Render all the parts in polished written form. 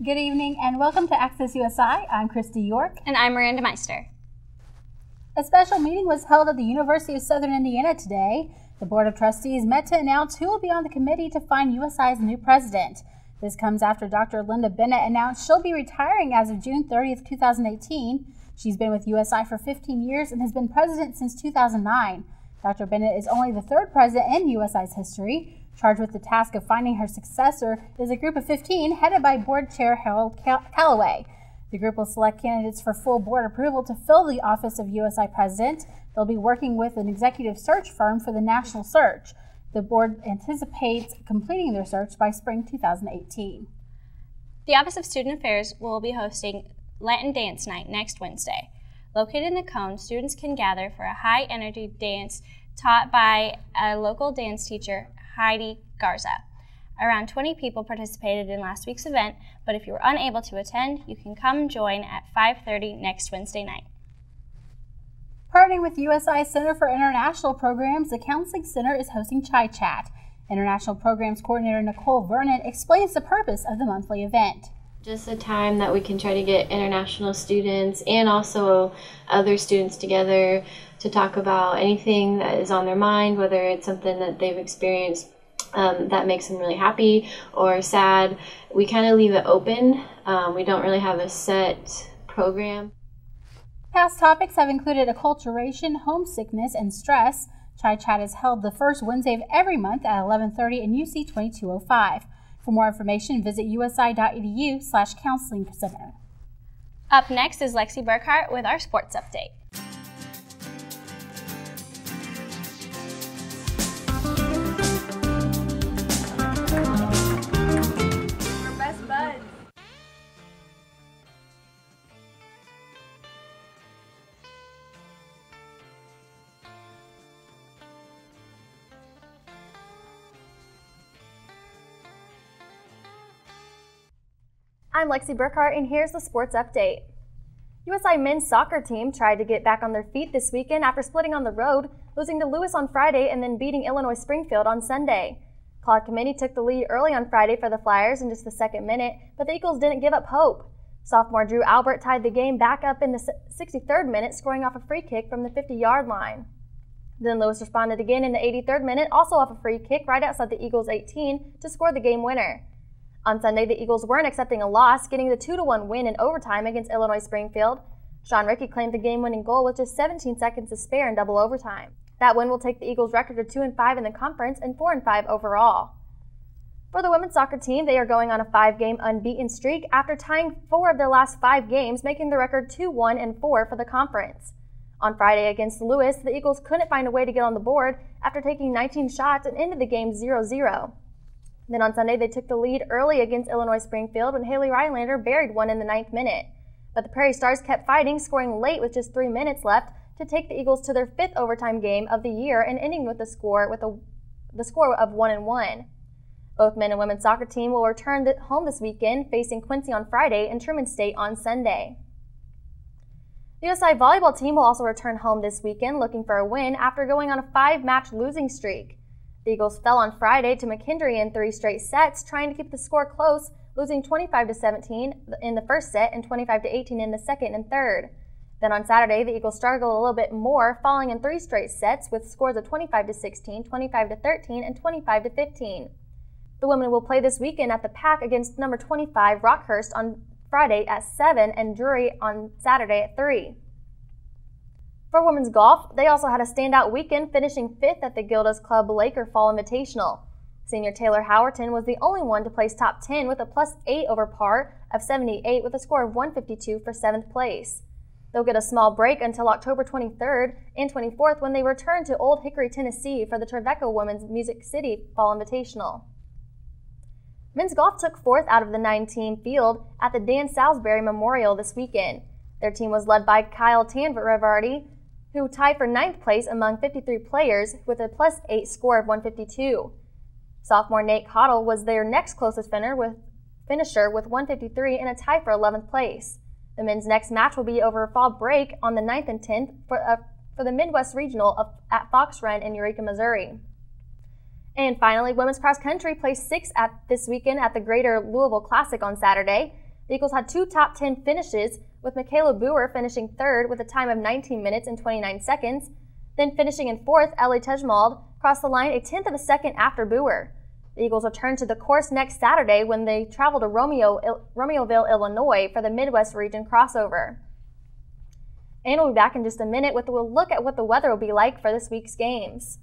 Good evening and welcome to Access USI. I'm Christy York. And I'm Miranda Meister. A special meeting was held at the University of Southern Indiana today. The Board of Trustees met to announce who will be on the committee to find USI's new president. This comes after Dr. Linda Bennett announced she'll be retiring as of June 30th, 2018. She's been with USI for 15 years and has been president since 2009. Dr. Bennett is only the third president in USI's history. Charged with the task of finding her successor is a group of 15 headed by Board Chair Harold Callaway. The group will select candidates for full board approval to fill the office of USI president. They'll be working with an executive search firm for the national search. The board anticipates completing their search by spring 2018. The Office of Student Affairs will be hosting Latin Dance Night next Wednesday. Located in the Cone, students can gather for a high-energy dance taught by a local dance teacher, Heidi Garza. Around 20 people participated in last week's event, but if you were unable to attend, you can come join at 5:30 next Wednesday night. Partnering with USI Center for International Programs, the Counseling Center is hosting Chai Chat. International Programs Coordinator Nicole Vernon explains the purpose of the monthly event. Just a time that we can try to get international students and also other students together to talk about anything that is on their mind, whether it's something that they've experienced that makes them really happy or sad. We kind of leave it open. We don't really have a set program. Past topics have included acculturation, homesickness, and stress. Chai Chat is held the first Wednesday of every month at 11:30 in UC 2205. For more information, visit usi.edu/counseling center. Up next is Lexi Burkhart with our sports update. We're best buds. I'm Lexi Burkhart, and here's the sports update. USI men's soccer team tried to get back on their feet this weekend after splitting on the road, losing to Lewis on Friday and then beating Illinois Springfield on Sunday. Claude Committee took the lead early on Friday for the Flyers in just the second minute, but the Eagles didn't give up hope. Sophomore Drew Albert tied the game back up in the 63rd minute, scoring off a free kick from the 50-yard line. Then Lewis responded again in the 83rd minute, also off a free kick right outside the Eagles' 18 to score the game winner. On Sunday, the Eagles weren't accepting a loss, getting the 2-1 win in overtime against Illinois Springfield. Sean Rickey claimed the game-winning goal with just 17 seconds to spare in double overtime. That win will take the Eagles' record to 2-5 in the conference and 4-5 overall. For the women's soccer team, they are going on a 5-game unbeaten streak after tying 4 of their last 5 games, making the record 2-1-4 for the conference. On Friday against Lewis, the Eagles couldn't find a way to get on the board after taking 19 shots and ended the game 0-0. Then on Sunday, they took the lead early against Illinois Springfield when Haley Rylander buried one in the 9th minute. But the Prairie Stars kept fighting, scoring late with just 3 minutes left to take the Eagles to their 5th overtime game of the year and ending with the score of 1-1. Both men and women's soccer team will return home this weekend, facing Quincy on Friday and Truman State on Sunday. The USI volleyball team will also return home this weekend looking for a win after going on a 5-match losing streak. The Eagles fell on Friday to McKendree in 3 straight sets, trying to keep the score close, losing 25-17 in the first set and 25-18 in the second and third. Then on Saturday, the Eagles struggled a little bit more, falling in 3 straight sets with scores of 25-16, 25-13, and 25-15. The women will play this weekend at the Pack against number 25 Rockhurst on Friday at 7 and Drury on Saturday at 3. For women's golf, they also had a standout weekend, finishing 5th at the Gilda's Club Laker Fall Invitational. Senior Taylor Howerton was the only one to place top 10 with a +8 over par of 78 with a score of 152 for 7th place. They'll get a small break until October 23rd and 24th when they return to Old Hickory, Tennessee for the Trevecca Women's Music City Fall Invitational. Men's golf took 4th out of the 9-team field at the Dan Salisbury Memorial this weekend. Their team was led by Kyle Tanvervardy, who tied for 9th place among 53 players with a +8 score of 152. Sophomore Nate Cottle was their next closest finisher with 153 and a tie for 11th place. The men's next match will be over fall break on the 9th and 10th for the Midwest Regional at Fox Run in Eureka, Missouri. And finally, women's cross country placed 6th this weekend at the Greater Louisville Classic on Saturday. The Eagles had 2 top 10 finishes, with Michaela Boer finishing third with a time of 19 minutes and 29 seconds. Then finishing in fourth, Ellie Tejmald crossed the line a tenth of a second after Boer. The Eagles return to the course next Saturday when they travel to Romeoville, Illinois for the Midwest Region crossover. And we'll be back in just a minute with a look at what the weather will be like for this week's games.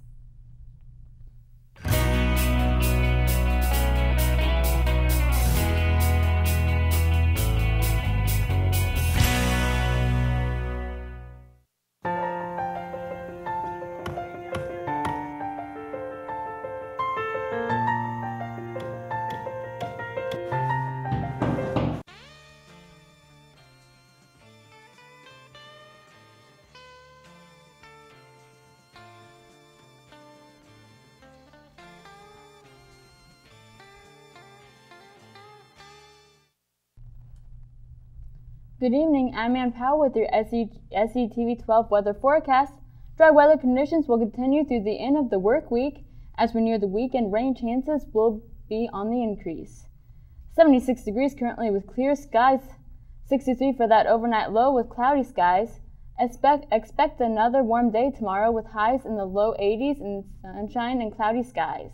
Good evening, I'm Ann Powell with your SETV 12 weather forecast. Dry weather conditions will continue through the end of the work week. As we near the weekend, rain chances will be on the increase. 76 degrees currently with clear skies, 63 for that overnight low with cloudy skies. Expect another warm day tomorrow with highs in the low 80s and sunshine and cloudy skies.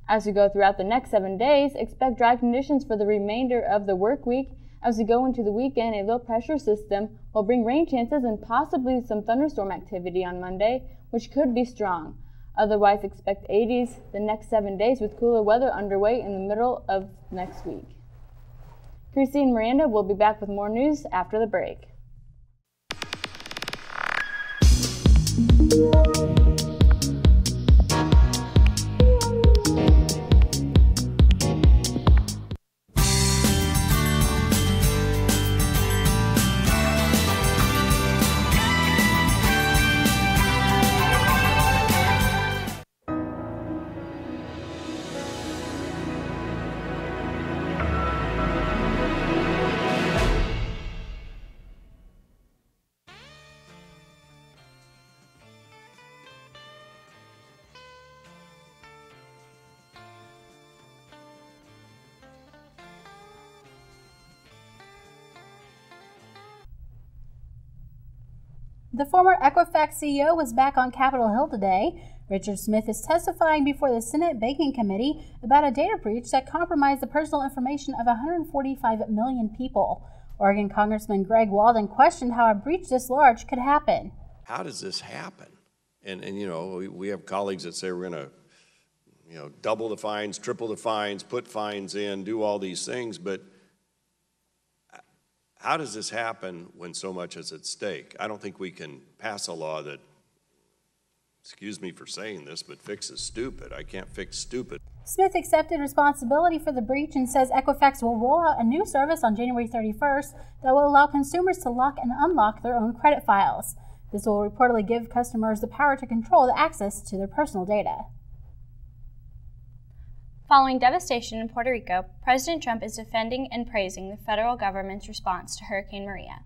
As we go throughout the next 7 days, expect dry conditions for the remainder of the work week. As we go into the weekend, a low pressure system will bring rain chances and possibly some thunderstorm activity on Monday, which could be strong. Otherwise, expect 80s the next 7 days with cooler weather underway in the middle of next week. Christine and Miranda will be back with more news after the break. The former Equifax CEO was back on Capitol Hill today. Richard Smith is testifying before the Senate Banking Committee about a data breach that compromised the personal information of 145 million people. Oregon Congressman Greg Walden questioned how a breach this large could happen. How does this happen? And you know, we have colleagues that say we're going to, double the fines, triple the fines, put fines in, do all these things, but how does this happen when so much is at stake? I don't think we can pass a law that, excuse me for saying this, but fixes stupid. I can't fix stupid. Smith accepted responsibility for the breach and says Equifax will roll out a new service on January 31st that will allow consumers to lock and unlock their own credit files. This will reportedly give customers the power to control the access to their personal data. Following devastation in Puerto Rico, President Trump is defending and praising the federal government's response to Hurricane Maria.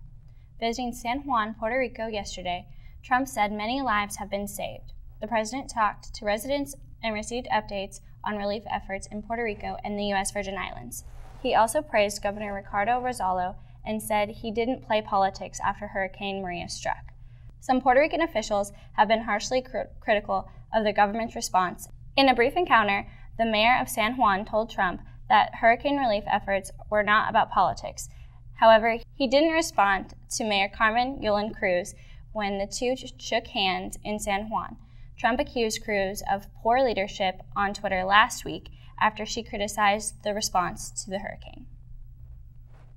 Visiting San Juan, Puerto Rico yesterday, Trump said many lives have been saved. The president talked to residents and received updates on relief efforts in Puerto Rico and the U.S. Virgin Islands. He also praised Governor Ricardo Rossello and said he didn't play politics after Hurricane Maria struck. Some Puerto Rican officials have been harshly critical of the government's response. In a brief encounter, the mayor of San Juan told Trump that hurricane relief efforts were not about politics. However, he didn't respond to Mayor Carmen Yulín Cruz when the two shook hands in San Juan. Trump accused Cruz of poor leadership on Twitter last week after she criticized the response to the hurricane.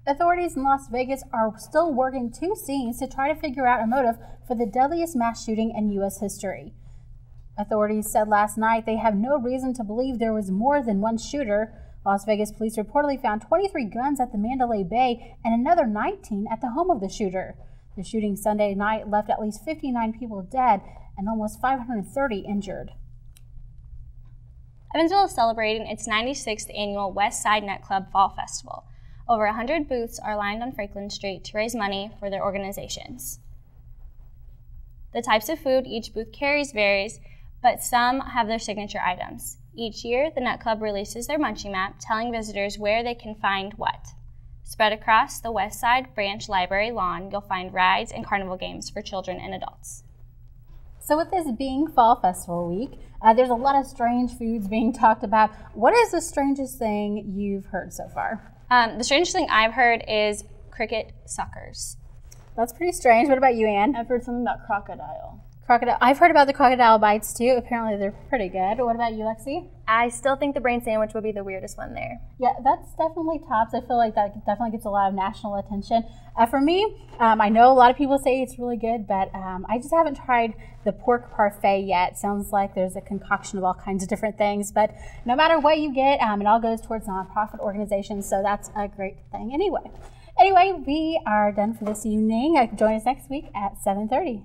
Authorities in Las Vegas are still working two scenes to try to figure out a motive for the deadliest mass shooting in U.S. history. Authorities said last night they have no reason to believe there was more than one shooter. Las Vegas police reportedly found 23 guns at the Mandalay Bay and another 19 at the home of the shooter. The shooting Sunday night left at least 59 people dead and almost 530 injured. Evansville is celebrating its 96th annual West Side Nightclub Fall Festival. Over 100 booths are lined on Franklin Street to raise money for their organizations. The types of food each booth carries varies, but some have their signature items. Each year, the nightclub releases their munchie map, telling visitors where they can find what. Spread across the West Side Branch Library lawn, you'll find rides and carnival games for children and adults. So with this being Fall Festival Week, there's a lot of strange foods being talked about. What is the strangest thing you've heard so far? The strangest thing I've heard is cricket suckers. That's pretty strange. What about you, Anne? I've heard something about crocodile. Crocodile. I've heard about the crocodile bites too. Apparently they're pretty good. What about you, Lexi? I still think the brain sandwich would be the weirdest one there. Yeah, that's definitely tops. I feel like that definitely gets a lot of national attention. For me, I know a lot of people say it's really good, but I just haven't tried the pork parfait yet. Sounds like there's a concoction of all kinds of different things, but no matter what you get, it all goes towards nonprofit organizations, so that's a great thing anyway. Anyway, we are done for this evening. Join us next week at 7:30.